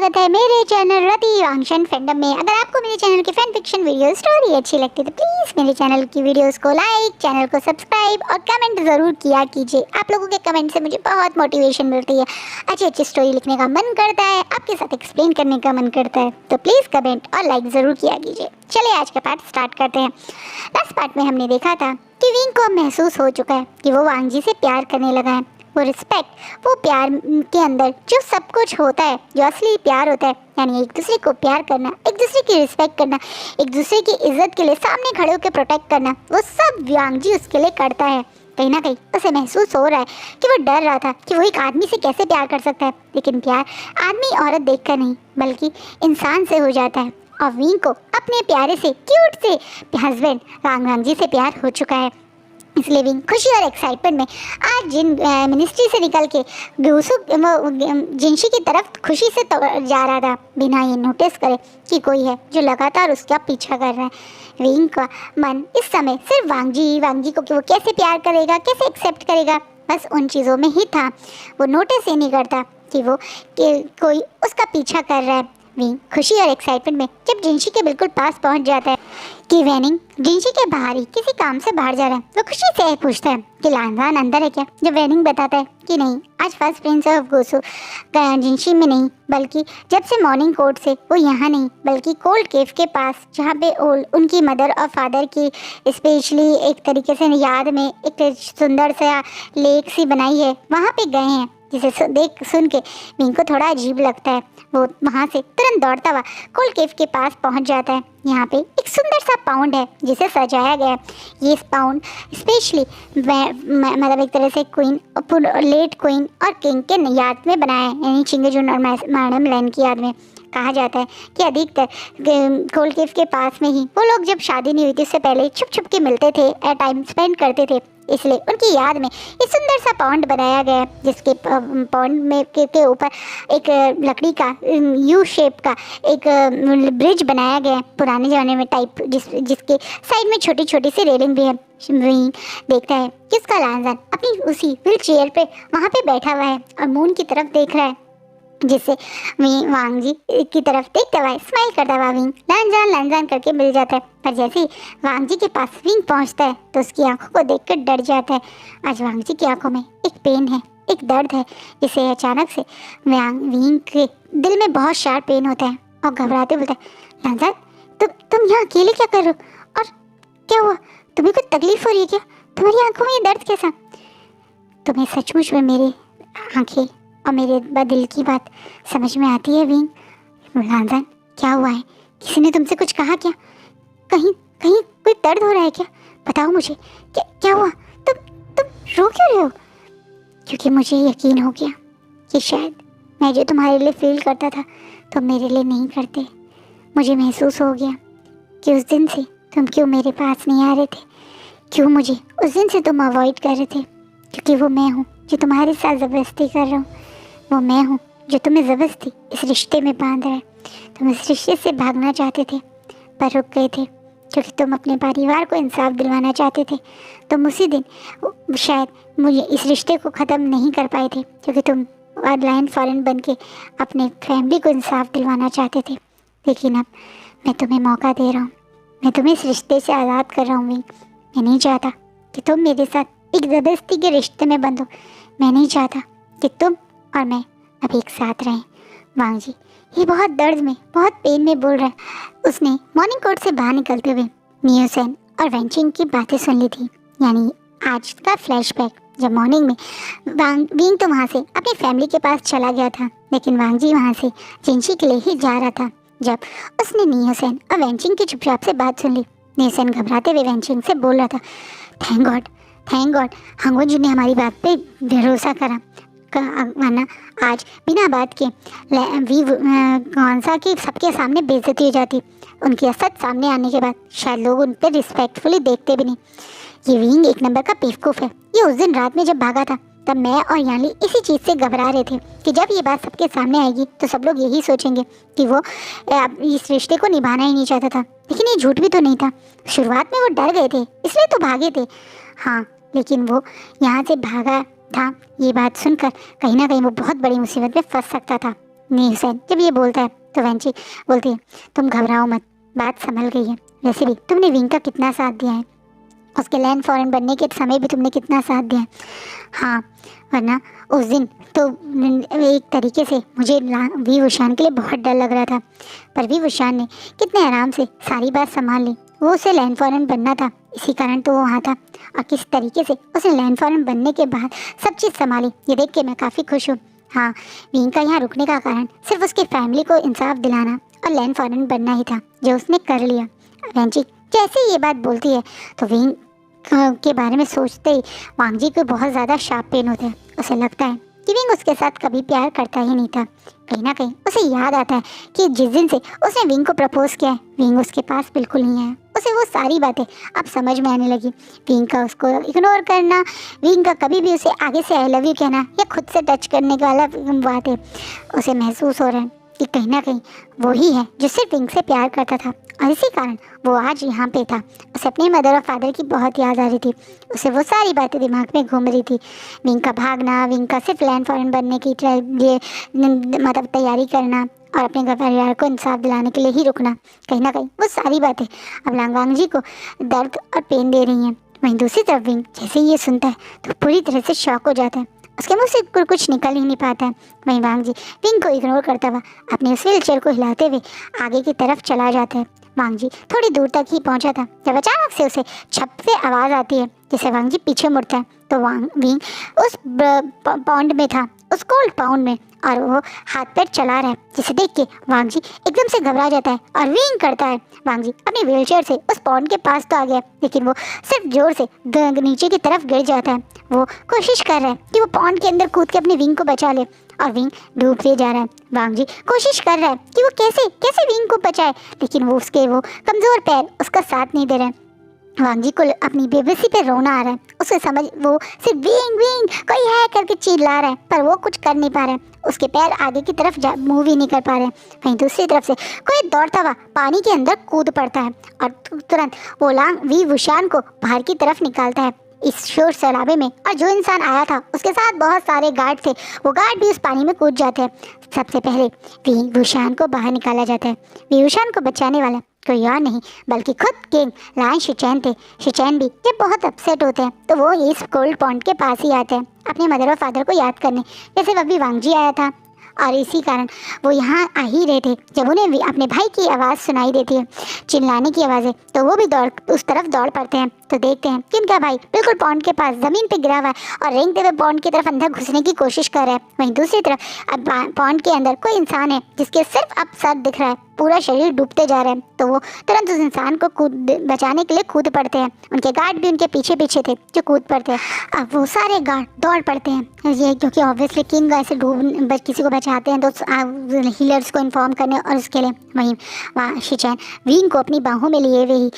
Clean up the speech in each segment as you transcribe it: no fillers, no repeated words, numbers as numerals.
स्वागत है मेरे चैनल रति वांगशन फैंडम में। अगर आपको मेरे चैनल की फैन फिक्शन वीडियो स्टोरी अच्छी लगती है तो प्लीज़ मेरे चैनल की वीडियोस को लाइक, चैनल को सब्सक्राइब और कमेंट ज़रूर किया कीजिए। आप लोगों के कमेंट से मुझे बहुत मोटिवेशन मिलती है, अच्छी अच्छी स्टोरी लिखने का मन करता है, आपके साथ एक्सप्लेन करने का मन करता है। तो प्लीज़ कमेंट और लाइक ज़रूर किया कीजिए। चलिए आज का पार्ट स्टार्ट करते हैं। लास्ट पार्ट में हमने देखा था कि विंग को महसूस हो चुका है कि वो वांग जी से प्यार करने लगा है। वो रिस्पेक्ट, वो प्यार के अंदर जो सब कुछ होता है, जो असली प्यार होता है, यानी एक दूसरे को प्यार करना, एक दूसरे की रिस्पेक्ट करना, एक दूसरे की इज्जत के लिए सामने खड़े होकर प्रोटेक्ट करना, वो सब वांग जी उसके लिए करता है। कहीं ना कहीं उसे महसूस हो रहा है कि वो डर रहा था कि वो एक आदमी से कैसे प्यार कर सकता है, लेकिन प्यार आदमी औरत देखकर नहीं बल्कि इंसान से हो जाता है। और विंग को अपने प्यारे से क्यूट से हस्बैंड वांग जी से प्यार हो चुका है। इसलिए विंग खुशी और एक्साइटमेंट में आज मिनिस्ट्री से निकल के जिनशी की तरफ खुशी से जा रहा था, बिना ये नोटिस करे कि कोई है जो लगातार उसका पीछा कर रहा है। विंग का मन इस समय सिर्फ वांग जी को कि वो कैसे प्यार करेगा, कैसे एक्सेप्ट करेगा, बस उन चीज़ों में ही था। वो नोटिस ही नहीं करता कि कोई उसका पीछा कर रहा है। विंग खुशी और एक्साइटमेंट में जब जिनशी के बिल्कुल पास पहुंच जाता है कि वेनिंग जिनशी के बाहर ही किसी काम से बाहर जा रहा है, वो खुशी से पूछता है कि लानजान अंदर है क्या। जब वेनिंग बताता है कि नहीं, आज फर्स्ट प्रिंस ऑफ गोसु जिनशी में नहीं, बल्कि जब से मॉर्निंग कोर्ट से वो यहाँ नहीं बल्कि कोल्ड केव के पास, जहाँ पे उनकी मदर और फादर की स्पेशली एक तरीके से याद में एक सुंदर सा लेक सी बनाई है, वहाँ पे गए हैं। जिसे देख सुन के विंग को थोड़ा अजीब लगता है। वो वहाँ से तुरंत दौड़ता हुआ कोल्ड केव के पास पहुँच जाता है। यहाँ पे एक सुंदर सा पाउंड है जिसे सजाया गया है। ये पाउंड स्पेशली मतलब एक तरह से क्वीन, लेट क्वीन और किंग के याद में बनाया है, यानी चिंगेजुन और मैडम लैन की याद में। कहा जाता है कि अधिकतर कोल्ड केव के पास में ही वो लोग जब शादी नहीं हुई थी उससे पहले छुप छुप के मिलते थे, टाइम स्पेंड करते थे, इसलिए उनकी याद में एक सुंदर सा पॉन्ड बनाया गया है, जिसके पॉन्ड में के ऊपर एक लकड़ी का यू शेप का एक ब्रिज बनाया गया है पुराने ज़माने में टाइप, जिसके साइड में छोटी छोटी सी रेलिंग भी है। विंग देखता है कि उसका लानजान अपनी उसी व्हील चेयर पे वहाँ पे बैठा हुआ है और मून की तरफ देख रहा है, जिससे वांग जी की तरफ देखता हुआ स्माइल करता हुआ विंग लानजान करके मिल जाता है। पर जैसे ही वांग जी के पास विंग पहुंचता है तो उसकी आंखों को देखकर डर जाता है। आज वांग जी की आंखों में एक पेन है, एक दर्द है, जिसे अचानक से विंग के दिल में बहुत शार्प पेन होता है और घबराते बोलता है, लानजान तुम यहाँ अकेले क्या कर रहे हो, और क्या हुआ, तुम्हें कुछ तकलीफ हो रही है क्या, तुम्हारी आंखों में ये दर्द कैसा। तुम्हें सचमुच में मेरी आंखें और मेरे दिल की बात समझ में आती है विंग। लानजान क्या हुआ है, किसी ने तुमसे कुछ कहा क्या, कहीं कहीं कोई दर्द हो रहा है क्या, बताओ मुझे, क्या हुआ, तुम रो क्यों रहे हो। क्योंकि मुझे यकीन हो गया कि शायद मैं जो तुम्हारे लिए फील करता था तुम मेरे लिए नहीं करते। मुझे महसूस हो गया कि उस दिन से तुम क्यों मेरे पास नहीं आ रहे थे, क्यों मुझे उस दिन से तुम अवॉइड कर रहे थे, क्योंकि वो मैं हूँ जो तुम्हारे साथ ज़बरदस्ती कर रहा हूँ, वो मैं हूँ जो तुम्हें ज़बरदस्ती इस रिश्ते में बांध रहा है। तुम इस रिश्ते से भागना चाहते थे पर रुक गए थे क्योंकि तुम अपने परिवार को इंसाफ दिलवाना चाहते थे। तुम उसी दिन शायद मुझे इस रिश्ते को ख़त्म नहीं कर पाए थे क्योंकि तुम लायन फॉरेन बन के अपने फैमिली को इंसाफ दिलवाना चाहते थे। लेकिन अब मैं तुम्हें मौका दे रहा हूँ, मैं तुम्हें इस रिश्ते से आज़ाद कर रहा हूँ। मैं नहीं चाहता कि तुम मेरे साथ एक ज़बरदस्ती के रिश्ते में बंधो। मैं नहीं चाहता कि तुम और मैं अब एक साथ रहें। वांग जी ये बहुत दर्द में, बहुत पेन में बोल रहा है। उसने मॉर्निंग कोर्ट से बाहर निकलते हुए नियोसेन और वेंचिंग की बातें सुन ली थी, यानी आज का फ्लैशबैक। जब मॉर्निंग में विंग तो वहाँ से अपनी फैमिली के पास चला गया था, लेकिन वांग जी वहाँ से जिनशी के लिए ही जा रहा था। जब उसने नियोसेन और वेंचिंग की चुपचाप से बात सुन ली, नियोसेन घबराते हुए वेंचिंग से बोल रहा था, थैंक गॉड हांगो जी ने हमारी बात पे भरोसा करा, वरना आज बिना बात के गौनसा की सबके सामने बेइज्जती हो जाती। उनकी असद सामने आने के बाद शायद लोग उन पर रिस्पेक्टफुली देखते भी नहीं। ये विंग एक नंबर का बेवकूफ़ है। ये उस दिन रात में जब भागा था तब मैं और याली इसी चीज़ से घबरा रहे थे कि जब ये बात सबके सामने आएगी तो सब लोग यही सोचेंगे कि वो इस रिश्ते को निभाना ही नहीं चाहता था। लेकिन ये झूठ भी तो नहीं था। शुरुआत में वो डर गए थे इसलिए तो भागे थे, हाँ, लेकिन वो यहाँ से भागा था। ये बात सुनकर कहीं ना कहीं वो बहुत बड़ी मुसीबत में फंस सकता था। नहीं हुसैन जब ये बोलता है तो वेंची बोलती है, तुम घबराओ मत, बात संभल गई है। वैसे भी तुमने विंग का कितना साथ दिया है, उसके लैंड फॉरेन बनने के समय भी तुमने कितना साथ दिया है। हाँ, वरना उस दिन तो एक तरीके से मुझे वी वुशान के लिए बहुत डर लग रहा था, पर वी वुशान ने कितने आराम से सारी बात संभाल ली। वो उसे लैंड फॉरेन बनना था, इसी कारण तो वो वहाँ था, और किस तरीके से उसने लैंड फॉरेन बनने के बाद सब चीज़ संभाली, ये देख के मैं काफ़ी खुश हूँ। हाँ, विंग का यहाँ रुकने का कारण सिर्फ उसकी फैमिली को इंसाफ दिलाना और लैंड फॉरेन बनना ही था, जो उसने कर लिया। वेंची जैसे ये बात बोलती है तो विंग के बारे में सोचते ही वांग जी को बहुत ज़्यादा शार्प पेन होता है। उसे लगता है कि विंग उसके साथ कभी प्यार करता ही नहीं था। कहीं ना कहीं उसे याद आता है कि जिस दिन से उसने विंग को प्रपोज किया है, विंग उसके पास बिल्कुल नहीं आया। उसे वो सारी बातें अब समझ में आने लगी। विंग का उसको इग्नोर करना, विंग का कभी भी उसे आगे से आई लव यू कहना या खुद से टच करने वाला बात है, उसे महसूस हो रहा है कि कहीं ना कहीं वो ही है जो सिर्फ विंग से प्यार करता था, और इसी कारण वो आज यहाँ पे था। उसे अपने मदर और फादर की बहुत याद आ रही थी। उसे वो सारी बातें दिमाग में घूम रही थी, विंग का भागना, विंग का सिर्फ लैंड फॉरेन बनने की लिए मतलब तैयारी करना और अपने घर परिवार को इंसाफ दिलाने के लिए ही रुकना। कहीं ना कहीं वो सारी बातें अब लांगवांग जी को दर्द और पेन दे रही हैं। वहीं दूसरी तरफ विंग जैसे ही ये सुनता है तो पूरी तरह से शॉक हो जाता है, उसके मुंह से कुछ निकल ही नहीं पाता है। वहीं वांग जी विंग को इग्नोर करता हुआ अपने उस व्हीलचेयर को हिलाते हुए आगे की तरफ चला जाता है। वांग जी थोड़ी दूर तक ही पहुंचा था जब अचानक से उसे छप से आवाज़ आती है, जिसे वांग जी पीछे मुड़ता है तो विंग उस पॉन्ड में था, उस कोल्ड पाउंड में, और वो हाथ पैर चला रहा है, जिसे देख के वांग जी एकदम से घबरा जाता है और विंग करता है। वांग जी अपनी व्हीलचेयर से उस पॉन्ड के पास तो आ गया, लेकिन वो सिर्फ जोर से नीचे की तरफ गिर जाता है। वो कोशिश कर रहा है कि वो पॉन्ड के अंदर कूद के अपनी विंग को बचा ले, और विंग डूबते जा रहा है। वांग जी कोशिश कर रहा है कि वो कैसे विंग को बचाए, लेकिन वो कमज़ोर पैर उसका साथ नहीं दे रहे हैं। वांग जी को अपनी बेबसी पे रोना आ रहा है। उसे समझ वो सिर्फ विंग विंग कोई है करके चिल्ला रहा है, पर वो कुछ कर नहीं पा रहा है। उसके पैर आगे की तरफ मूव ही नहीं कर पा रहे हैं। वहीं दूसरी तरफ से कोई दौड़ता हुआ पानी के अंदर कूद पड़ता है और तुरंत वो वी वुशान को बाहर की तरफ निकालता है इस शोर शराबे में। और जो इंसान आया था उसके साथ बहुत सारे गार्ड थे, वो गार्ड भी उस पानी में कूद जाते हैं। सबसे पहले वी वुशान को बाहर निकाला जाता है। वी वुशान को बचाने वाला कोई और नहीं बल्कि खुद किंग लायन शिचैन थे। शिचैन भी जब बहुत अपसेट होते हैं तो वो इस कोल्ड पॉन्ड के पास ही आते हैं अपने मदर और फादर को याद करने, जैसे वह भी वांग जी आया था। और इसी कारण वो यहाँ आ ही रहे थे। जब उन्हें भी अपने भाई की आवाज़ सुनाई देती है, चिल्लाने की आवाज़ें, तो वो भी उस तरफ दौड़ पड़ते हैं। तो देखते हैं कि उनका भाई बिल्कुल पॉन्ड के पास ज़मीन पे गिरा हुआ है और रेंगते हुए पॉन्ड की तरफ अंदर घुसने की कोशिश कर रहा है। वहीं दूसरी तरफ अब पॉन्ड के अंदर कोई इंसान है जिसके सिर्फ अब सर दिख रहा है, पूरा शरीर डूबते जा रहा है। तो वो तुरंत उस इंसान को बचाने के लिए कूद पड़ते हैं। उनके गार्ड भी उनके पीछे पीछे थे जो कूद पड़ते हैं। अब वो सारे गार्ड दौड़ पड़ते हैं, ये क्योंकि ऑब्वियसली किंग ऐसे किसी को बचाते हैं तो हीलर्स को इन्फॉर्म करने और उसके लिए। वहीं वहाँ शिचैन विंग को अपनी बाहों में लिए हुए ही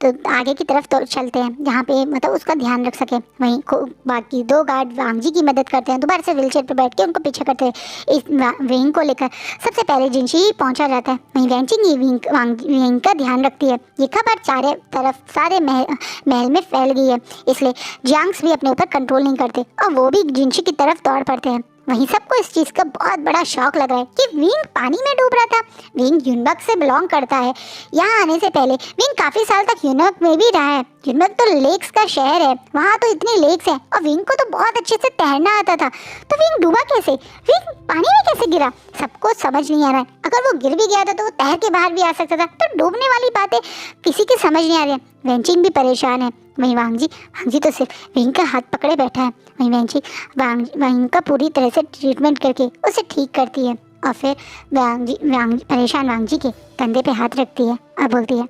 तो आगे की तरफ तो चलते हैं जहाँ पे मतलब उसका ध्यान रख सके। वहीं बाकी दो गार्ड वांग जी की मदद करते हैं, दोबारा से व्हीलचेयर पर बैठ के उनको पीछे करते हैं। इस विंग को लेकर सबसे पहले जिनशी पहुँचा जाता है। वहीं वेंचिंग ही विंग का ध्यान रखती है। ये खबर चारे तरफ सारे महल में फैल गई है, इसलिए जियांग्स भी अपने ऊपर कंट्रोल नहीं करते और वो भी जिनशी की तरफ दौड़ पड़ते हैं। वहीं सबको इस चीज़ का बहुत बड़ा शौक लग रहा है कि विंग पानी में डूब रहा था। विंग यूनबक से बिलोंग करता है। यहाँ आने से पहले विंग काफ़ी साल तक यूनबक में भी रहा है। यूनबक तो लेक्स का शहर है, वहाँ तो इतनी लेक्स हैं और विंग को तो बहुत अच्छे से तैरना आता था। तो विंग डूबा कैसे, विंग पानी में कैसे गिरा, सबको समझ नहीं आ रहा है। अगर वो गिर भी गया था तो वो तैर के बाहर भी आ सकता था, तो डूबने वाली बातें किसी की समझ नहीं आ रही है। वेंचिंग भी परेशान है। वहीं वांग जी तो सिर्फ विंग का हाथ पकड़े बैठा है। वहीं वेंची वांग का पूरी तरह से ट्रीटमेंट करके उसे ठीक करती है और फिर परेशान वांग जी के कंधे पे हाथ रखती है और बोलती है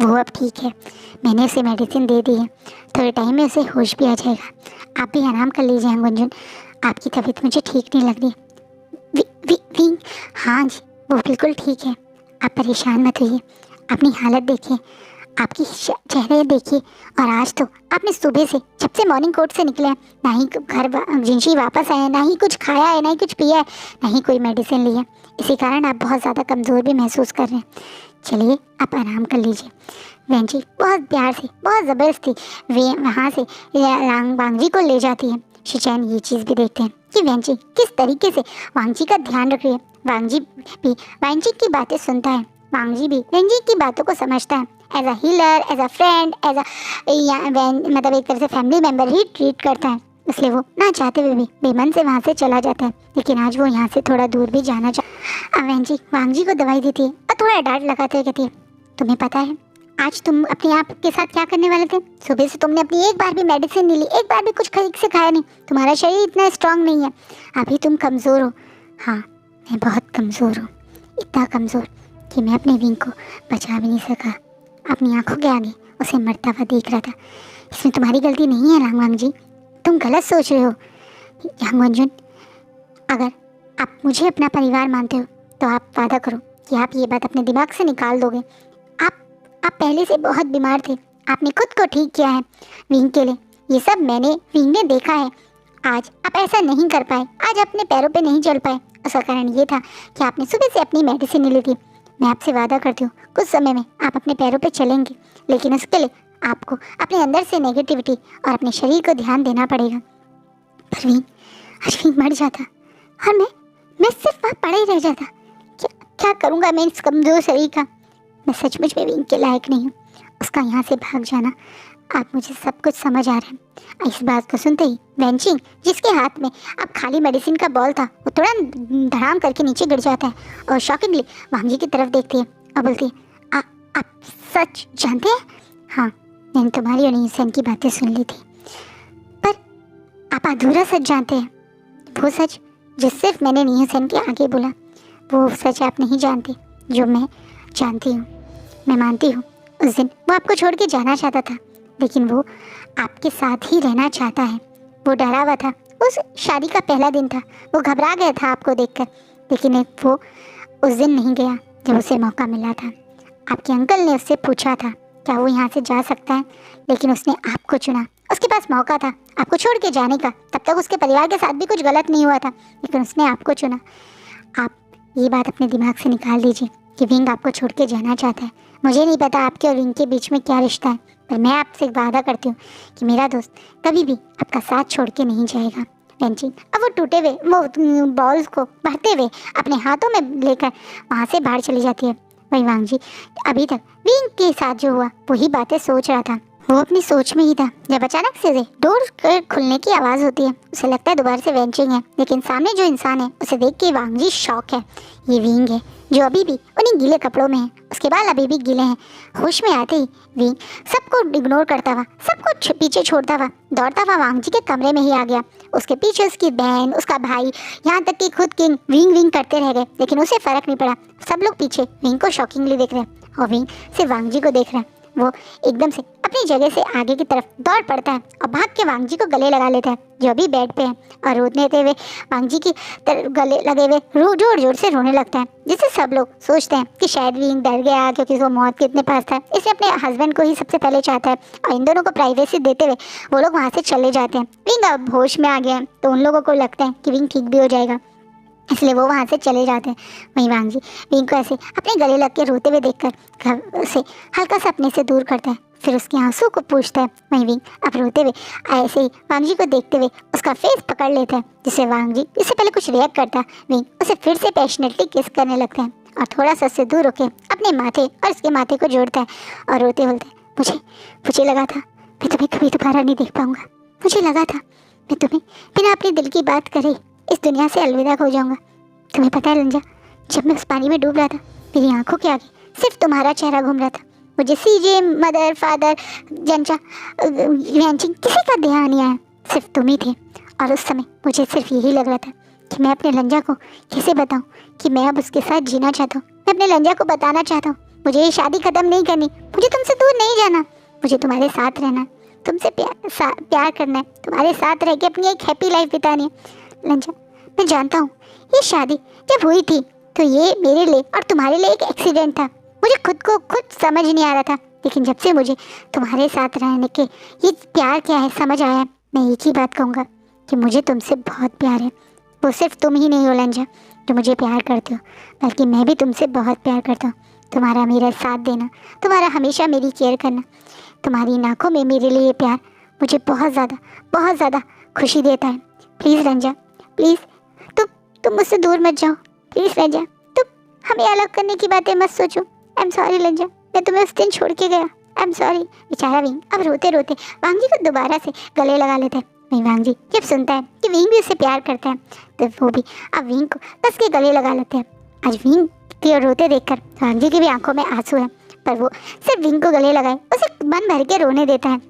वो अब ठीक है, मैंने उसे मेडिसिन दे दी है, थोड़े टाइम में उसे होश भी आ जाएगा। आप भी आराम कर लीजिए अंगुंजन, आपकी तबीयत मुझे ठीक नहीं लग रही। विंग हाँ जी वो बिल्कुल ठीक है, आप परेशान मत होइए, अपनी हालत देखिए, आपकी चेहरे देखिए। और आज तो आपने सुबह से जब से मॉर्निंग कोर्ट से निकले हैं ना ही घर जिनशी वापस आए हैं, ना ही कुछ खाया है, ना ही कुछ पिया है, ना ही कोई मेडिसिन ली है। इसी कारण आप बहुत ज़्यादा कमज़ोर भी महसूस कर रहे हैं। चलिए आप आराम कर लीजिए। वेंची बहुत प्यार से बहुत ज़बरदस्ती वहाँ से वांग जी को ले जाती है। शिचैन ये चीज़ भी देखते हैं कि वेंची किस तरीके से वांग जी का ध्यान रख रही है। वांगजी भी वैंचिंग की बातें सुनता है। वांगजी भी वैंचिंग की बातों को समझता है। As a healer, as a friend, as a मतलब एक तरह से फैमिली मेम्बर ही ट्रीट करता है। इसलिए वो ना चाहते हुए भी बेमन से वहाँ से चला जाता है। लेकिन आज वो यहाँ से थोड़ा दूर भी जाना वैंची वांगजी को दवाई देती है और थोड़ा डांट लगाते हुए कहती है, तुम्हें पता है आज तुम अपने आप के साथ क्या करने वाले थे? सुबह से तुमने अपनी एक बार भी मेडिसिन नहीं ली, एक बार भी कुछ ठीक से खाया नहीं। तुम्हारा शरीर इतना स्ट्रांग नहीं है, अभी तुम कमज़ोर हो। हाँ, मैं बहुत कमज़ोर हूँ, इतना कमज़ोर कि मैं अपने विंग को बचा भी नहीं सका। अपनी आंखों के आगे उसे मरता हुआ देख रहा था। इसमें तुम्हारी गलती नहीं है रांगवांग जी, तुम गलत सोच रहे हो। यांगवंजुन, अगर आप मुझे अपना परिवार मानते हो तो आप वादा करो कि आप ये बात अपने दिमाग से निकाल दोगे। आप पहले से बहुत बीमार थे, आपने खुद को ठीक किया है विंग के लिए। ये सब विंग ने देखा है। आज आप ऐसा नहीं कर पाए, आज अपने पैरों पे नहीं चल पाए। उसका कारण ये था कि आपने सुबह से अपनी मेडिसिन नहीं ली थी। मैं आपसे वादा करती हूँ कुछ समय में आप अपने पैरों पे चलेंगे, लेकिन उसके लिए आपको अपने अंदर से नेगेटिविटी और अपने शरीर को ध्यान देना पड़ेगा। पर विंग मर जाता और मैं सिर्फ वहाँ पड़ा ही रह जाता। क्या करूँगा मैं इस कमज़ोर शरीर का? मैं सचमुच में विंग के लायक नहीं हूँ। उसका यहाँ से भाग जाना, आप मुझे सब कुछ समझ आ रहा है। इस बात को सुनते ही वैंचिंग, जिसके हाथ में अब खाली मेडिसिन का बॉल था, वो तुरंत धड़ाम करके नीचे गिर जाता है और शॉकिंगली वांगजी की तरफ देखती है और बोलती है, आप सच जानते हैं? हाँ, मैंने तुम्हारी और नीसन की बातें सुन ली थी, पर आप अधूरा सच जानते हैं। वो सच जो सिर्फ मैंने नीसन के आगे बोला, वो सच आप नहीं जानते जो मैं जानती हूँ। मैं मानती हूँ उस दिन वो आपको छोड़ के जाना चाहता था, लेकिन वो आपके साथ ही रहना चाहता है। वो डरा हुआ था, उस शादी का पहला दिन था, वो घबरा गया था आपको देखकर, लेकिन वो उस दिन नहीं गया जब उसे मौका मिला था। आपके अंकल ने उससे पूछा था क्या वो यहाँ से जा सकता है, लेकिन उसने आपको चुना। उसके पास मौका था आपको छोड़ के जाने का, तब तक उसके परिवार के साथ भी कुछ गलत नहीं हुआ था, लेकिन उसने आपको चुना। आप ये बात अपने दिमाग से निकाल दीजिए कि विंग आपको छोड़ के जाना चाहता है। मुझे नहीं पता आपके और विंग के बीच में क्या रिश्ता है, पर मैं आपसे वादा करती हूँ कि मेरा दोस्त कभी भी आपका साथ छोड़ के नहीं जाएगा। वैंचिंग अब वो टूटे हुए वो बॉल्स को भरते हुए अपने हाथों में लेकर वहाँ से बाहर चली जाती है। वही वांगजी अभी तक विंग के साथ जो हुआ वही बातें सोच रहा था। वो अपनी सोच में ही था जब अचानक से डोर खुलने की आवाज़ होती है। उसे लगता है दोबारा से वैंचिंग है, लेकिन सामने जो इंसान है उसे देख के वांगजी शॉक है। ये विंग है जो अभी भी उन्हीं गीले कपड़ों में है, उसके बाल अभी भी गीले हैं। होश में आते ही विंग सबको इग्नोर करता हुआ, सबको पीछे छोड़ता हुआ दौड़ता हुआ वांगजी के कमरे में ही आ गया। उसके पीछे उसकी बहन, उसका भाई, यहाँ तक कि खुद किंग विंग करते रह गए, लेकिन उसे फर्क नहीं पड़ा। सब लोग पीछे विंग को शॉकिंगली देख रहे हैं और विंग सिर्फ वांगजी को देख रहा है। वो एकदम से अपनी जगह से आगे की तरफ दौड़ पड़ता है और भाग के वांगजी को गले लगा लेता है जो अभी बेड पे है, और रोते हुए वांगजी की गले लगे हुए जोर जोर से रोने लगता है, जिससे सब लोग सोचते हैं कि शायद विंग डर गया क्योंकि वो मौत के इतने पास था, इसलिए अपने हस्बैंड को ही सबसे पहले चाहता है। और इन दोनों को प्राइवेसी देते हुए वो लोग वहाँ से चले जाते हैं। विंग अब होश में आ गया है तो उन लोगों को लगता है कि विंग ठीक भी हो जाएगा, इसलिए वो वहाँ से चले जाते हैं। वहीं वांगजी विंग को ऐसे अपने गले लग के रोते हुए देखकर घर से हल्का सा अपने से दूर करता है, फिर उसके आंसू को पूछता है। वहीं विंग अब रोते हुए ऐसे ही वांगजी को देखते हुए उसका फेस पकड़ लेता है, जिससे वांगजी इससे पहले कुछ रिएक्ट करता है। विंग उसे फिर से पैशनेटली किस करने लगता है और थोड़ा सा उससे दूर होकर अपने माथे और उसके माथे को जोड़ता है और रोते बोलता है, मुझे लगा था मैं तुम्हें कभी दोबारा नहीं देख पाऊंगा। मुझे लगा था मैं तुम्हें बिना अपने दिल की बात करे इस दुनिया से अलविदा हो जाऊंगा। तुम्हें पता है लंजा, जब मैं उस पानी में डूब रहा था मेरी आंखों के आगे सिर्फ तुम्हारा चेहरा घूम रहा था। मुझे सीजे, मदर, फादर, जंचा, वैंचिंग किसी का ध्यान नहीं आया, सिर्फ तुम ही थे। और उस समय मुझे सिर्फ यही लग रहा था कि मैं अपने लंजा को कैसे बताऊं कि मैं अब उसके साथ जीना चाहता हूँ। मैं अपने लंजा को बताना चाहता हूँ मुझे ये शादी ख़त्म नहीं करनी, मुझे तुमसे दूर नहीं जाना, मुझे तुम्हारे साथ रहना है, तुमसे प्यार करना है, तुम्हारे साथ रह के अपनी एक हैप्पी लाइफ बितानी है। लंजा, मैं जानता हूँ ये शादी जब हुई थी तो ये मेरे लिए और तुम्हारे लिए एक एक्सीडेंट था। मुझे खुद को खुद समझ नहीं आ रहा था, लेकिन जब से मुझे तुम्हारे साथ रहने के ये प्यार क्या है समझ आया, मैं एक ही बात कहूँगा कि मुझे तुमसे बहुत प्यार है। वो सिर्फ तुम ही नहीं हो लंजा जो मुझे प्यार करते हो, बल्कि मैं भी तुमसे बहुत प्यार करता हूँ। तुम्हारा मेरा साथ देना, तुम्हारा हमेशा मेरी केयर करना, तुम्हारी आँखों में मेरे लिए प्यार मुझे बहुत ज़्यादा खुशी देता है। प्लीज़ रंजा, प्लीज़ तुम मुझसे दूर मत जाओ, प्लीज़ लंजा, तुम हमें अलग करने की बातें मत सोचो। आई एम सॉरी लंजा, मैं तुम्हें उस दिन छोड़ के गया। I am sorry. बेचारा विंग अब रोते रोते वांग जी को दोबारा से गले लगा लेता है। वहीं वांग जी जब सुनता है कि विंग भी उससे प्यार करता है तो वो भी अब विंग को कस के गले लगा लेते हैं। आज विंग के रोते देखकर वांग जी की भी आंखों में आंसू है, पर वो सिर्फ विंग को गले लगाए उसे मन भर के रोने देता है।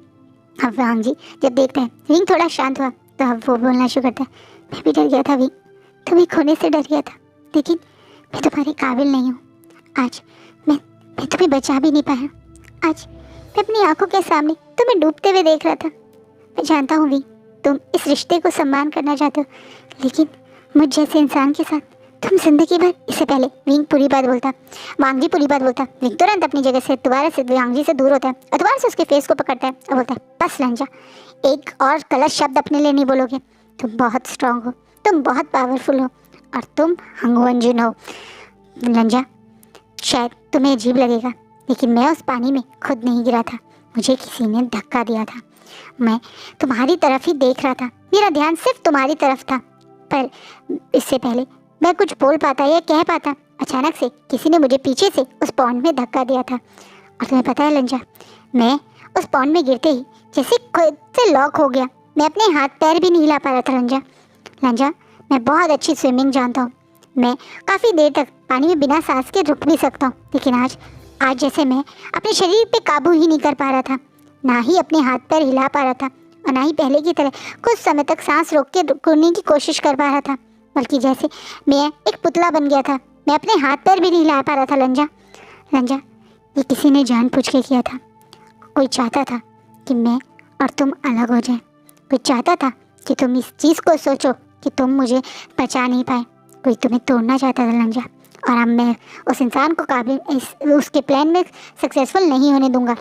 अब वांग जी जब देखते हैं विंग थोड़ा शांत हुआ तो अब वो बोलना शुरू करता है, मैं भी डर गया था विंग, तुम्हें खोने से डर गया था, लेकिन मैं तुम्हारे काबिल नहीं हूँ। आज मैं तुम्हें बचा भी नहीं पाया। आज मैं अपनी आंखों के सामने तुम्हें डूबते हुए देख रहा था। मैं जानता हूँ विंग, तुम इस रिश्ते को सम्मान करना चाहते हो, लेकिन मुझ जैसे इंसान के साथ तुम जिंदगी भर। इससे पहले विंग पूरी बात बोलता, वांग जी पूरी बात बोलता, विंग तुरंत अपनी जगह से दोबारा से वांग जी से दूर होता है और दोबारा से उसके फेस को पकड़ता है और बोलता है, बस लंजा, एक और गलत शब्द अपने लिए नहीं बोलोगे। तुम बहुत स्ट्रांग हो, तुम बहुत पावरफुल हो और तुम हंगवंजुन हो। लंजा, शायद तुम्हें अजीब लगेगा, लेकिन मैं उस पानी में खुद नहीं गिरा था, मुझे किसी ने धक्का दिया था। मैं तुम्हारी तरफ ही देख रहा था, मेरा ध्यान सिर्फ तुम्हारी तरफ था, पर इससे पहले मैं कुछ बोल पाता या कह पाता, अचानक से किसी ने मुझे पीछे से उस पॉन्ड में धक्का दिया था। और तुम्हें पता है लंजा, मैं उस पॉन्ड में गिरते ही जैसे खुद से लॉक हो गया, मैं अपने हाथ पैर भी नहीं हिला पा रहा था। लंजा, मैं बहुत अच्छी स्विमिंग जानता हूँ, मैं काफ़ी देर तक पानी में बिना सांस के रुक भी सकता हूँ, लेकिन आज जैसे मैं अपने शरीर पे काबू ही नहीं कर पा रहा था, ना ही अपने हाथ पैर हिला पा रहा था और ना ही पहले की तरह कुछ समय तक सांस रोक के रुकने की कोशिश कर पा रहा था, बल्कि जैसे मैं एक पुतला बन गया था, मैं अपने हाथ पैर भी नहीं हिला पा रहा था। लंजा, ये किसी ने जानबूझ के किया था। कोई चाहता था कि मैं और तुम अलग हो जाए, कोई चाहता था कि तुम इस चीज़ को सोचो कि तुम मुझे बचा नहीं पाए, कोई तुम्हें तोड़ना चाहता था लंजा, और अब मैं उस इंसान को उसके प्लान में सक्सेसफुल नहीं होने दूंगा।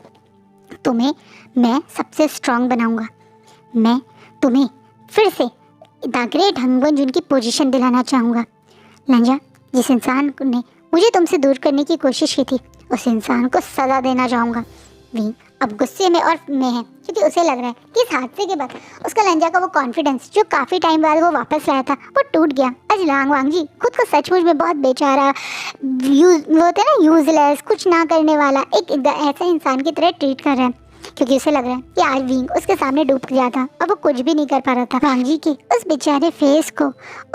तुम्हें मैं सबसे स्ट्रांग बनाऊंगा, मैं तुम्हें फिर से द ग्रेट हंगवंजुन की पोजीशन दिलाना चाहूँगा। लंजा, जिस इंसान ने मुझे तुमसे दूर करने की कोशिश की थी, उस इंसान को सज़ा देना चाहूँगा। विंग अब गुस्से में और में है, क्योंकि उसे लग रहा है कि इस हादसे के बाद उसका लंजा का वो कॉन्फिडेंस जो काफ़ी टाइम बाद वो वापस लाया था वो टूट गया। आज वांग जी खुद को सचमुच में बहुत बेचारा, वो होते हैं ना यूजलेस, कुछ ना करने वाला एक ऐसा इंसान की तरह ट्रीट कर रहा है, क्योंकि उसे लग रहा है कि आज विंग उसके सामने डूब गया था और वो कुछ भी नहीं कर पा रहा था। वांग जी के उस बेचारे फेस को,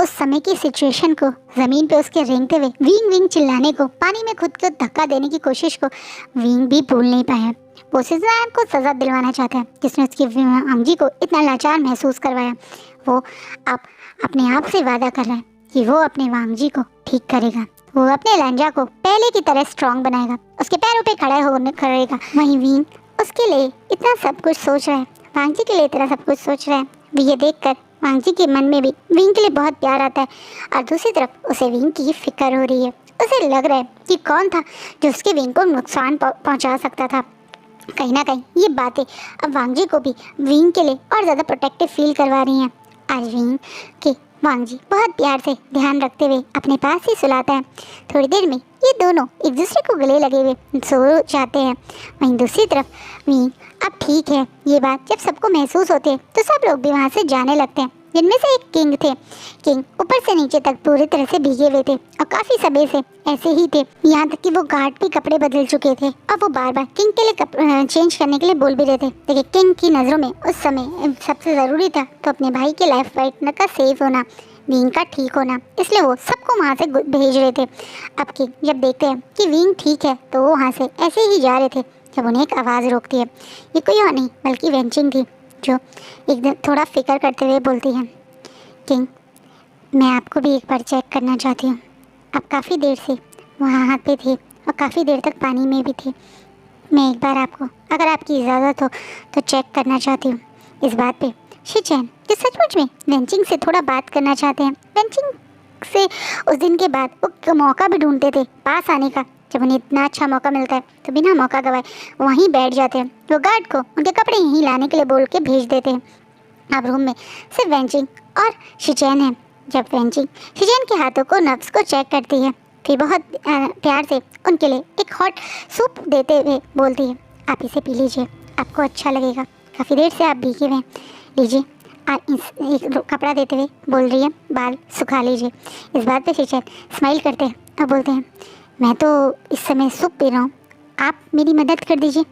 उस समय की सिचुएशन को, जमीन पे उसके रेंगते हुए विंग विंग चिल्लाने को, पानी में खुद को धक्का देने की कोशिश को विंग भी भूल नहीं पाया। वो सिजरान को सजा दिलवाना चाहता है जिसने उसकी वांग जी को इतना लाचार महसूस करवाया। वो अब अपने आप से वादा कर रहा है कि वो अपने वांग जी को ठीक करेगा, वो अपने लंजा को पहले की तरह स्ट्रांग बनाएगा, उसके पैरों पे खड़ा होने करेगा। वहीं विंग उसके लिए इतना सब कुछ सोच रहा है, वांग जी के लिए इतना सब कुछ सोच रहा है। ये देखकर वांग जी के मन में भी विंग के लिए बहुत प्यार आता है, और दूसरी तरफ उसे विंग की फिक्र हो रही है। उसे लग रहा है कि कौन था जो उसके विंग को नुकसान पहुंचा सकता था। कहीं ना कहीं ये बातें अब वांग जी को भी विंग के लिए और ज़्यादा प्रोटेक्टिव फील करवा रही हैं। आज विंग के वांग जी बहुत प्यार से ध्यान रखते हुए अपने पास ही सुलाता है। थोड़ी देर में ये दोनों एक दूसरे को गले लगे हुए सो जाते हैं। वहीं दूसरी तरफ विंग अब ठीक है, ये बात जब सबको महसूस होती है तो सब लोग भी वहाँ से जाने लगते हैं। जिनमें से एक किंग थे। किंग ऊपर से नीचे तक पूरी तरह से भीगे हुए थे और काफ़ी समय से ऐसे ही थे, यहाँ तक कि वो गार्ड भी कपड़े बदल चुके थे और वो बार बार किंग के लिए चेंज करने के लिए बोल भी रहे थे। लेकिन किंग की नज़रों में उस समय सबसे ज़रूरी था तो अपने भाई के लाइफ पार्टनर का सेफ होना, विंग का ठीक होना, इसलिए वो सबको वहाँ से भेज रहे थे। अब किंग जब देखते हैं कि विंग ठीक है तो वो वहाँ से ऐसे ही जा रहे थे जब उन्हें एक आवाज़ रोकती है। ये कोई और नहीं बल्कि वेंचिंग थी, जो एकदम थोड़ा फिक्र करते हुए बोलती है, किंग मैं आपको भी एक बार चेक करना चाहती हूँ। आप काफ़ी देर से वहाँ पे थे और काफ़ी देर तक पानी में भी थे। मैं एक बार आपको, अगर आपकी इजाज़त हो तो चेक करना चाहती हूँ इस बात पे। शिचैन जो सचमुच में वेंचिंग से थोड़ा बात करना चाहते हैं। वेंचिंग से उस दिन के बाद वो मौका भी ढूंढते थे पास आने का। जब उन्हें इतना अच्छा मौका मिलता है तो बिना मौका गवाए वहीं बैठ जाते हैं। वो गार्ड को उनके कपड़े यहीं लाने के लिए बोल के भेज देते हैं। अब रूम में सिर्फ वेंचिंग और शिचैन है। जब वेंचिंग शिचैन के हाथों को नब्स को चेक करती है फिर बहुत प्यार से उनके लिए एक हॉट सूप देते हुए बोलती है, आप इसे पी लीजिए, आपको अच्छा लगेगा, काफ़ी देर से आप भीगे हुए हैं, लीजिए एक कपड़ा देते हुए बोल रही है, बाल सुखा लीजिए। इस बात पे शिचैन स्माइल करते हैं और बोलते हैं, मैं तो इस समय सूप पी रहा हूँ, आप मेरी मदद कर दीजिए,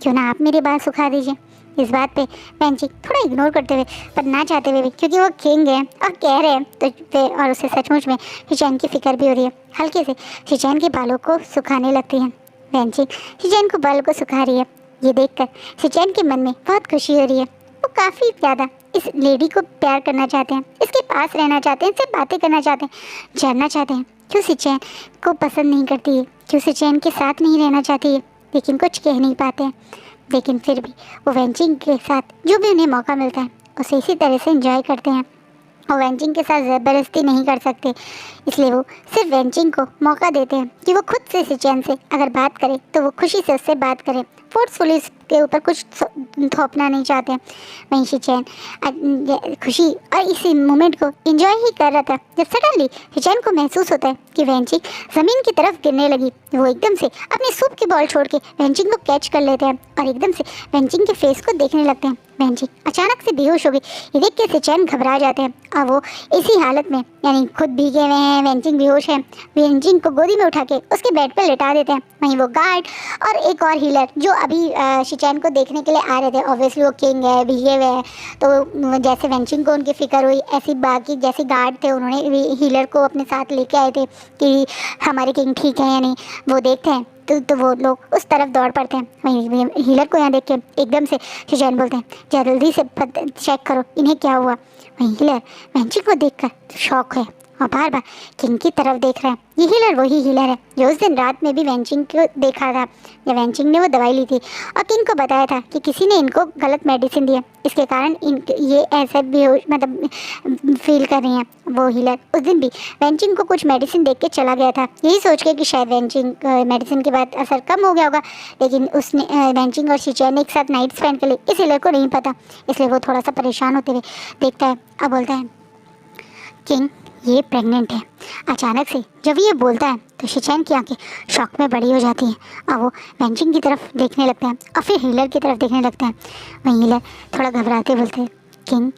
क्यों ना आप मेरे बाल सुखा दीजिए। इस बात पे वेंची थोड़ा इग्नोर करते हुए पर ना चाहते हुए भी, क्योंकि वो किंग है और कह रहे हैं तो फिर, और उसे सचमुच में शिचैन की फिक्र भी हो रही है। हल्के से शिचैन के बालों को सुखाने लगती है। वेंची शिचैन को बालों को सुखा रही है। ये देखकर शिचैन के मन में बहुत खुशी हो रही है। वो काफ़ी ज़्यादा इस लेडी को प्यार करना चाहते हैं, इसके पास रहना चाहते हैं, इससे बातें करना चाहते हैं, जानना चाहते हैं क्यों शिचैन को पसंद नहीं करती है, क्यों शिचैन के साथ नहीं रहना चाहती है, लेकिन कुछ कह नहीं पाते हैं। लेकिन फिर भी वो वेंचिंग के साथ जो भी उन्हें मौका मिलता है उसे इसी तरह से एंजॉय करते हैं। वो वेंचिंग के साथ ज़बरदस्ती नहीं कर सकते, इसलिए वो सिर्फ वेंचिंग को मौका देते हैं कि वो खुद से शिचैन से अगर बात करे तो वो खुशी से उससे बात करे, फोर्सफुली उसके ऊपर कुछ थोपना नहीं चाहते। वहीं शिचैन खुशी और इसी मोमेंट को एंजॉय ही कर रहा था जब सडनली शिचैन को महसूस होता है कि वेंचिंग ज़मीन की तरफ गिरने लगी। वो एकदम से अपने सूप की बॉल छोड़ के वेंचिंग को कैच कर लेते हैं और एकदम से वेंचिंग के फेस को देखने लगते हैं। वेंचिंग अचानक से बेहोश हो गई। ये देख के शिचैन घबरा जाते हैं और वो इसी हालत में, यानी खुद भीगे हुए हैं, वेंचिंग बेहोश है, वेंचिंग को गोदी में उठा के उसके बेड पर लेटा देते हैं। वहीं वो गार्ड और एक और हीलर जो अभी शिचैन को देखने के लिए आ रहे थे, ऑब्वियसली वो किंग है, भीगे हुए हैं, तो जैसे वेंचिंग को उनकी फिक्र हुई ऐसी बाकी जैसे गार्ड थे उन्होंने हीलर को अपने साथ लेके आए थे कि हमारे किंग ठीक है या नहीं, वो देखते हैं तो वो लोग उस तरफ दौड़ पड़ते हैं। वहीं हीलर को यहाँ देख के एकदम से शिचैन बोलते हैं, जल्दी से चेक करो इन्हें क्या हुआ। वहीं हीलर वेंचिंग को देखकर शॉक है और बार बार किंग की तरफ देख रहा है। ये हीलर वही हीलर है जो उस दिन रात में भी वेंचिंग को देखा था, या वेंचिंग ने वो दवाई ली थी और किंग को बताया था कि किसी ने इनको गलत मेडिसिन दिया, इसके कारण ये ऐसा भी मतलब फील कर रही हैं। वो हीलर उस दिन भी वेंचिंग को कुछ मेडिसिन देख के चला गया था, यही सोच के कि शायद वेंचिंग मेडिसिन के बाद असर कम हो गया होगा, लेकिन उसने वेंचिंग और शिचैन एक साथ नाइट स्पेंड कर ली, इस हीलर को नहीं पता, इसलिए वो थोड़ा सा परेशान होते हुए देखता है और बोलता है, किंग ये प्रेग्नेंट है। अचानक से जब ये बोलता है तो शिचैन की आंखें शॉक में बड़ी हो जाती हैं और वो वेंचिंग की तरफ देखने लगते हैं और फिर हीलर की तरफ देखने लगते हैं। वहीं हीलर थोड़ा घबराते बोलते हैं, किंग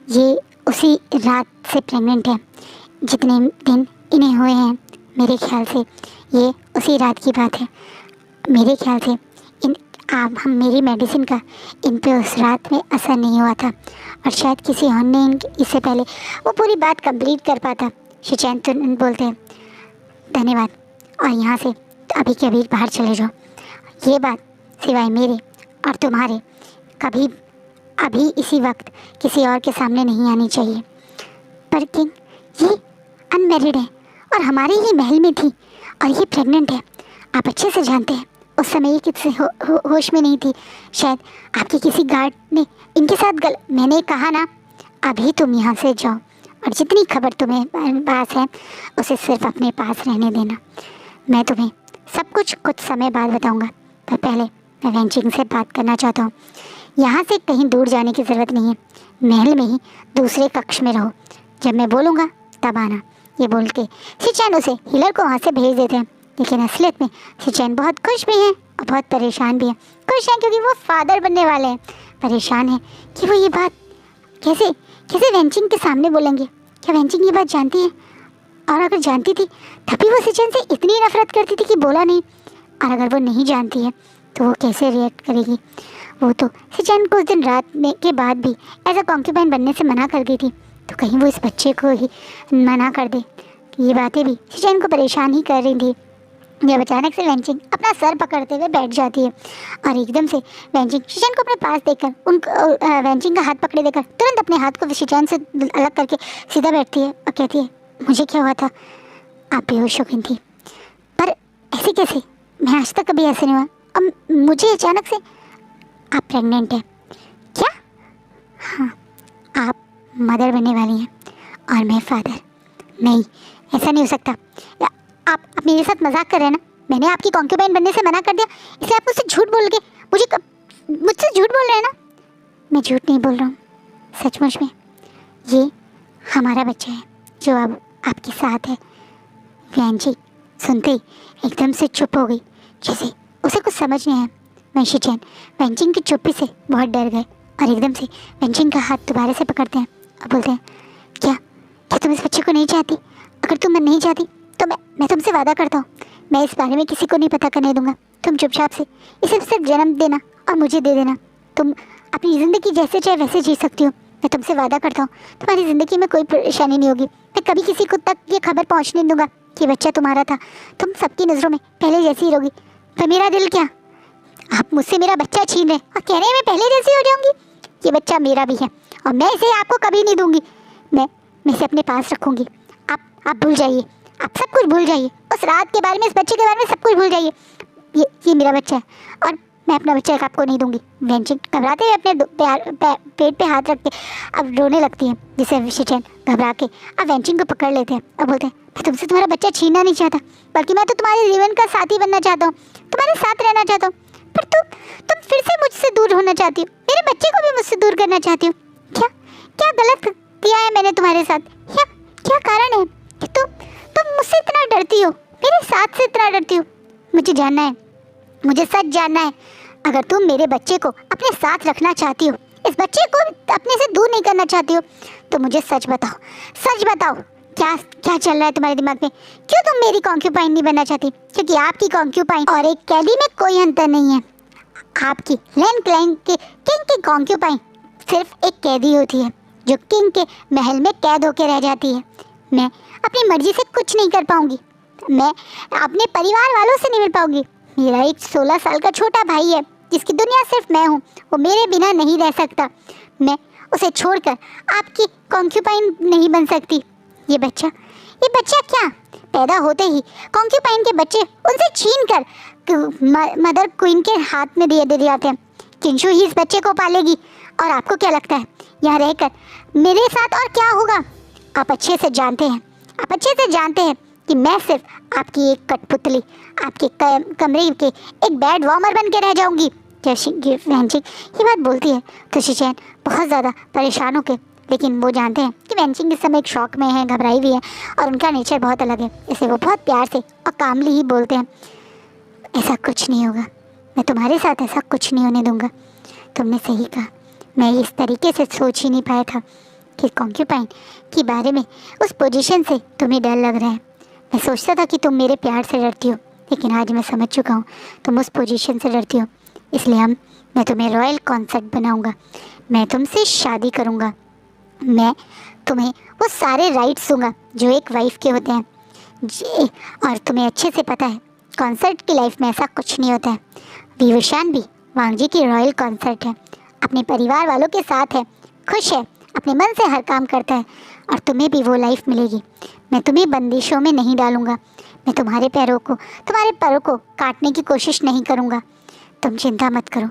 ये उसी रात से प्रेग्नेंट है, जितने दिन इन्हें हुए हैं मेरे ख्याल से ये उसी रात की बात है। मेरे ख्याल से हम मेरी मेडिसिन का इन पे उस रात में असर नहीं हुआ था और शायद किसी और ने इससे पहले वो पूरी बात कंप्लीट कर पाता। शिचैन तुरंत बोलते हैं, धन्यवाद, और यहाँ से अभी के अभी बाहर चले जाओ। ये बात सिवाय मेरे और तुम्हारे कभी अभी इसी वक्त किसी और के सामने नहीं आनी चाहिए। पर किंग ये अनमैरिड है और हमारे ही महल में थी और ये प्रेग्नेंट है, आप अच्छे से जानते हैं उस समय ये किसी होश में नहीं थी, शायद आपके किसी गार्ड ने इनके साथ मैंने कहा ना, अभी तुम यहाँ से जाओ और जितनी खबर तुम्हें पास है उसे सिर्फ अपने पास रहने देना। मैं तुम्हें सब कुछ कुछ समय बाद बताऊँगा, पर पहले मैं वेंचिंग से बात करना चाहता हूँ। यहाँ से कहीं दूर जाने की ज़रूरत नहीं है, महल में ही दूसरे कक्ष में रहो, जब मैं बोलूँगा तब आना। ये बोल के शिचैन उसे हीलर को वहाँ से भेज देते हैं, लेकिन असलियत में शिचैन बहुत खुश भी हैं और बहुत परेशान भी हैं। खुश हैं क्योंकि वो फादर बनने वाले हैं, परेशान हैं कि वो ये बात कैसे कैसे वेंचिंग के सामने बोलेंगे। क्या वेंचिंग ये बात जानती है? और अगर जानती थी तभी वो शिचैन से इतनी नफरत करती थी कि बोला नहीं, और अगर वो नहीं जानती है तो वो कैसे रिएक्ट करेगी। वो तो शिचैन को उस दिन रात में के बाद भी एज अ कॉन्क्यूबाइन बनने से मना कर दी थी, तो कहीं वो इस बच्चे को ही मना कर दे। ये बातें भी शिचैन को परेशान ही कर रही थी। जब अचानक से वेंचिंग अपना सर पकड़ते हुए बैठ जाती है और एकदम से वेंचिंग शिचैन को अपने पास देखकर वेंचिंग का हाथ पकड़े देकर तुरंत अपने हाथ को शिचैन से अलग करके सीधा बैठती है और कहती है, मुझे क्या हुआ था? आप बेहोश हो गई थी। पर ऐसे कैसे? मैं आज तक कभी ऐसे नहीं हुआ। अब मुझे अचानक से आप प्रेग्नेंट हैं क्या? हाँ, आप मदर बनने वाली हैं और मैं फादर। नहीं, ऐसा नहीं हो सकता। आप मेरे साथ मजाक कर रहे हैं ना? मैंने आपकी कॉन्क्यूबाइन बनने से मना कर दिया, इसलिए आप मुझसे झूठ बोल के मुझसे झूठ बोल रहे हैं ना? मैं झूठ नहीं बोल रहा हूँ, सचमुच में ये हमारा बच्चा है जो अब आपके साथ है। वेंची सुनते ही एकदम से चुप हो गई, जैसे उसे कुछ समझ नहीं आया। शिचैन वेंचिंग की चुप्पी से बहुत डर गए और एकदम से वेंचिंग का हाथ दोबारा से पकड़ते हैं और बोलते हैं, क्या तुम इस बच्चे को नहीं चाहती? अगर तुम नहीं चाहती तो मैं तुमसे वादा करता हूँ, मैं इस बारे में किसी को नहीं पता करने दूंगा। तुम चुपचाप से इसे सिर्फ जन्म देना और मुझे दे देना। तुम अपनी ज़िंदगी जैसे चाहे वैसे जी सकती हो। मैं तुमसे वादा करता हूँ तुम्हारी ज़िंदगी में कोई परेशानी नहीं होगी। मैं कभी किसी को तक ये खबर पहुँचने नहीं दूंगा कि बच्चा तुम्हारा था। तुम सबकी नज़रों में पहले जैसी ही रहोगी। पर मेरा दिल क्या, आप मुझसे मेरा बच्चा छीन रहे और कह रहे हैं मैं पहले जैसी हो जाऊंगी? ये बच्चा मेरा भी है और मैं इसे आपको कभी नहीं दूंगी। मैं इसे अपने पास रखूंगी। आप भूल जाइए, आप सब कुछ भूल जाइए। उस रात के बारे में, इस बच्चे के बारे में सब कुछ भूल जाइए। ये मेरा बच्चा है और मैं अपना बच्चा आपको नहीं दूंगी। वेंचिंग घबराते हुए अपने पेट पे हाथ रख के अब रोने लगती है, जिसे शिचेन घबरा के अब वेंचिंग को पकड़ लेते हैं और बोलते हैं, मैं तुमसे तुम्हारा बच्चा छीनना नहीं चाहता, बल्कि मैं तो तुम्हारे जीवन का साथी बनना चाहता हूँ, तुम्हारे साथ रहना चाहता हूँ। पर तुम फिर से मुझसे दूर होना चाहती हो, मेरे बच्चे को भी मुझसे दूर करना चाहती हो। क्या गलत किया है मैंने तुम्हारे साथ? क्या कारण है कि तुम मुझसे इतना डरती हो, मेरे साथ से इतना डरती हो? मुझे जानना है, मुझे सच जानना है। अगर तुम मेरे बच्चे को अपने साथ रखना चाहती हो, इस बच्चे को अपने से दूर नहीं करना चाहती हो, तो मुझे सच बताओ क्या चल रहा है तुम्हारे दिमाग में? क्यों तुम मेरी कॉन्क्यूपाइन नहीं बनना चाहती? क्योंकि आपकी कॉन्क्यूपाइन और एक कैदी में कोई अंतर नहीं है। आपकी लैन क्लैंग के किंग की कॉन्क्यूपाइन सिर्फ एक कैदी होती है जो किंग के महल में कैद होकर रह जाती है। मैं अपनी मर्जी से कुछ नहीं कर पाऊंगी, मैं अपने परिवार वालों से नहीं मिल पाऊंगी। मेरा एक 16 साल का छोटा भाई है जिसकी दुनिया सिर्फ मैं हूँ, वो मेरे बिना नहीं रह सकता। मैं उसे छोड़कर आपकी कॉन्क्यूपाइन नहीं बन सकती। ये बच्चा क्या पैदा होते ही कॉन्क्यूपाइन के बच्चे उनसे छीन कर मदर क्वीन के हाथ में दे जाते हैं। किंशु ही इस बच्चे को पालेगी और आपको क्या लगता है यहाँ रहकर मेरे साथ और क्या होगा? आप अच्छे से जानते हैं कि मैं सिर्फ आपकी एक कठपुतली, आपके कमरे के एक बेड वार्मर बन के रह जाऊंगी। वेंचिंग ये बात बोलती है तो शिचेन बहुत ज़्यादा परेशान होकर, लेकिन वो जानते हैं कि वेंचिंग इस समय एक शॉक में है, घबराई हुई है और उनका नेचर बहुत अलग है, इसलिए वो बहुत प्यार से और कामली ही बोलते हैं, ऐसा कुछ नहीं होगा, मैं तुम्हारे साथ ऐसा कुछ नहीं होने दूंगा। तुमने सही कहा, मैं इस तरीके से सोच ही नहीं पाया था कि कॉन्क्यूपाइन के बारे में उस पोजीशन से तुम्हें डर लग रहा है। मैं सोचता था कि तुम मेरे प्यार से डरती हो, लेकिन आज मैं समझ चुका हूँ तुम उस पोजीशन से डरती हो। इसलिए मैं तुम्हें रॉयल कॉन्सेप्ट बनाऊँगा, मैं तुमसे शादी करूँगा, मैं तुम्हें वो सारे राइट्स दूँगा जो एक वाइफ के होते हैं। और तुम्हें अच्छे से पता है कॉन्सर्ट की लाइफ में ऐसा कुछ नहीं होता है। विवशान भी वांगजी की रॉयल कॉन्सर्ट है, अपने परिवार वालों के साथ है, खुश है, अपने मन से हर काम करता है और तुम्हें भी वो लाइफ मिलेगी। मैं तुम्हें बंदिशों में नहीं डालूँगा, मैं तुम्हारे पैरों को काटने की कोशिश नहीं करूँगा। तुम चिंता मत करो,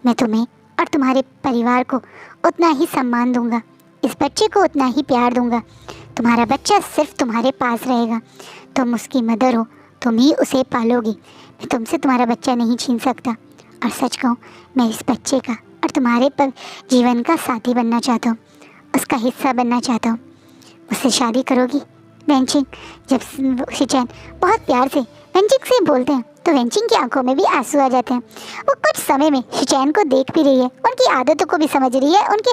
मैं तुम्हें और तुम्हारे परिवार को उतना ही सम्मान दूँगा, इस बच्चे को उतना ही प्यार दूँगा। तुम्हारा बच्चा सिर्फ तुम्हारे पास रहेगा, तुम उसकी मदर हो, तुम ही उसे पालोगी। मैं तुमसे तुम्हारा बच्चा नहीं छीन सकता और सच कहूँ मैं इस बच्चे का और तुम्हारे पर जीवन का साथी बनना चाहता हूँ, उसका हिस्सा बनना चाहता हूँ। उससे शादी करोगी? वेंचिंग जब शिचेन बहुत प्यार से वेंचिंग से बोलते हैं तो वेंचिंग की आंखों में भी आंसू आ जाते हैं। वो कुछ समय में शिचेन को देख भी रही है, उनकी आदतों को भी समझ रही है, उनके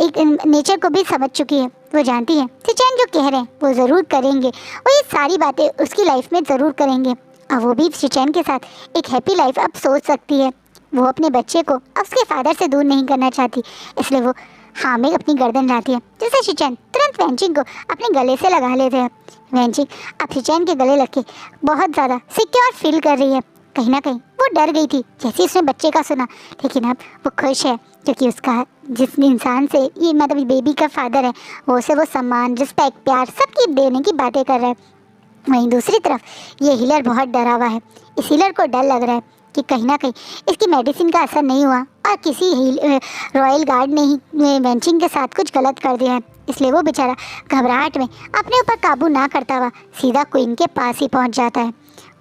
एक नेचर को भी समझ चुकी है। वो जानती है शिचेन जो कह रहे हैं वो ज़रूर करेंगे, वो ये सारी बातें उसकी लाइफ में ज़रूर करेंगे और वो भी शिचेन के साथ एक हैप्पी लाइफ अब सोच सकती है। वो अपने बच्चे को अब उसके फादर से दूर नहीं करना चाहती, इसलिए वो हाँ में अपनी गर्दन लाती है, जिससे शिचेन तुरंत वेंचिंग को अपने गले से लगा लेते हैं। वेंचिंग अब शिचेन के गले लग के बहुत ज़्यादा सिक्योर फील कर रही है। कहीं ना कहीं वो डर गई थी जैसे उसने बच्चे का सुना, लेकिन अब वो खुश है क्योंकि उसका जिस इंसान से ये मतलब बेबी का फादर है वो उसे वो सम्मान, रिस्पेक्ट, प्यार सबकी देने की बातें कर रहा है। वहीं दूसरी तरफ ये हीलर बहुत डरा हुआ है। इस हीलर को डर लग रहा है कि कहीं ना कहीं इसकी मेडिसिन का असर नहीं हुआ और किसी रॉयल गार्ड ने ही वेंचिंग के साथ कुछ गलत कर दिया है, इसलिए वो बेचारा घबराहट में अपने ऊपर काबू ना करता हुआ सीधा क्वीन के पास ही पहुंच जाता है।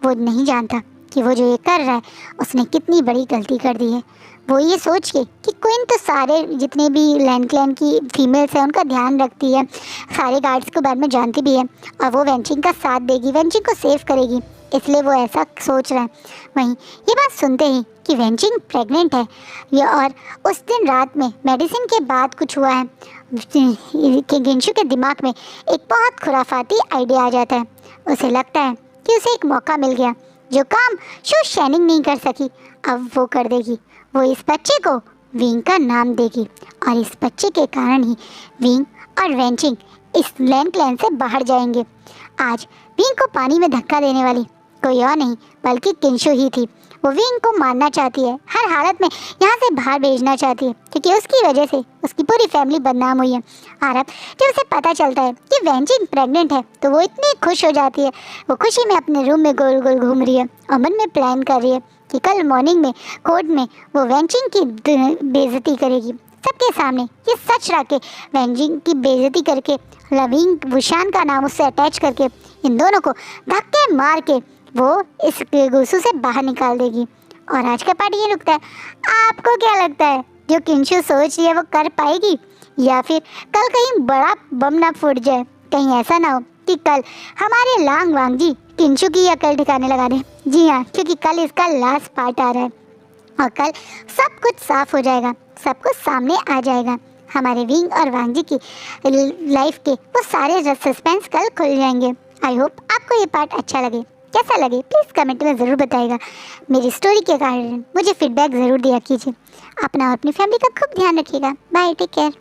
वो नहीं जानता कि वो जो ये कर रहा है उसने कितनी बड़ी गलती कर दी है। वो ये सोच के कि क्वीन तो सारे जितने भी लैंड क्लैन की फीमेल्स हैं उनका ध्यान रखती है, सारे गार्ड्स को बारे में जानती भी है और वो वेंचिंग का साथ देगी, वेंचिंग को सेव करेगी, इसलिए वो ऐसा सोच रहा है। वहीं ये बात सुनते ही कि वेंचिंग प्रेग्नेंट है ये, और उस दिन रात में मेडिसिन के बाद कुछ हुआ है कि गिनशु के दिमाग में एक बहुत खुराफाती आइडिया आ जाता है। उसे लगता है कि उसे एक मौका मिल गया, जो काम शो शाइनिंग नहीं कर सकी अब वो कर देगी। वो इस बच्चे को विंग का नाम देगी और इस बच्चे के कारण ही विंग और वेंचिंग इस लैंड क्लैन से बाहर जाएंगे। आज विंग को पानी में धक्का देने वाली कोई और नहीं बल्कि किंशु ही थी। वो विंग को मारना चाहती है, हर हालत में यहाँ से बाहर भेजना चाहती है, क्योंकि उसकी वजह से उसकी पूरी फैमिली बदनाम हुई है। और अब जब उसे पता चलता है कि वेंचिंग प्रेग्नेंट है तो वो इतनी खुश हो जाती है। वो खुशी में अपने रूम में गोल गोल घूम रही है और मन में प्लान कर रही है कि कल मॉर्निंग में कोर्ट में वो वेंचिंग की बेइज्जती करेगी सबके सामने। ये सच रख के वेंचिंग की बेइज्जती करके लविंग वुशान का नाम उससे अटैच करके इन दोनों को धक्के मार के वो इस गुस्सू से बाहर निकाल देगी। और आज का पार्ट ये रुकता है। आपको क्या लगता है जो किंशु सोच रही है वो कर पाएगी, या फिर कल कहीं बड़ा बम ना फूट जाए? कहीं ऐसा ना हो कि कल हमारे लांग वांग जी किंशु की अकल ठिकाने लगा दें। जी हाँ, क्योंकि कल इसका लास्ट पार्ट आ रहा है और कल सब कुछ साफ हो जाएगा, सब कुछ सामने आ जाएगा। हमारे विंग और वांग जी की लाइफ के वो सारे सस्पेंस कल खुल जाएंगे। आई होप आपको ये पार्ट अच्छा लगे। कैसा लगे प्लीज़ कमेंट में ज़रूर बताइएगा। मेरी स्टोरी के कारण मुझे फीडबैक ज़रूर दिया कीजिए। अपना और अपनी फैमिली का खूब ध्यान रखिएगा। Bye, take care.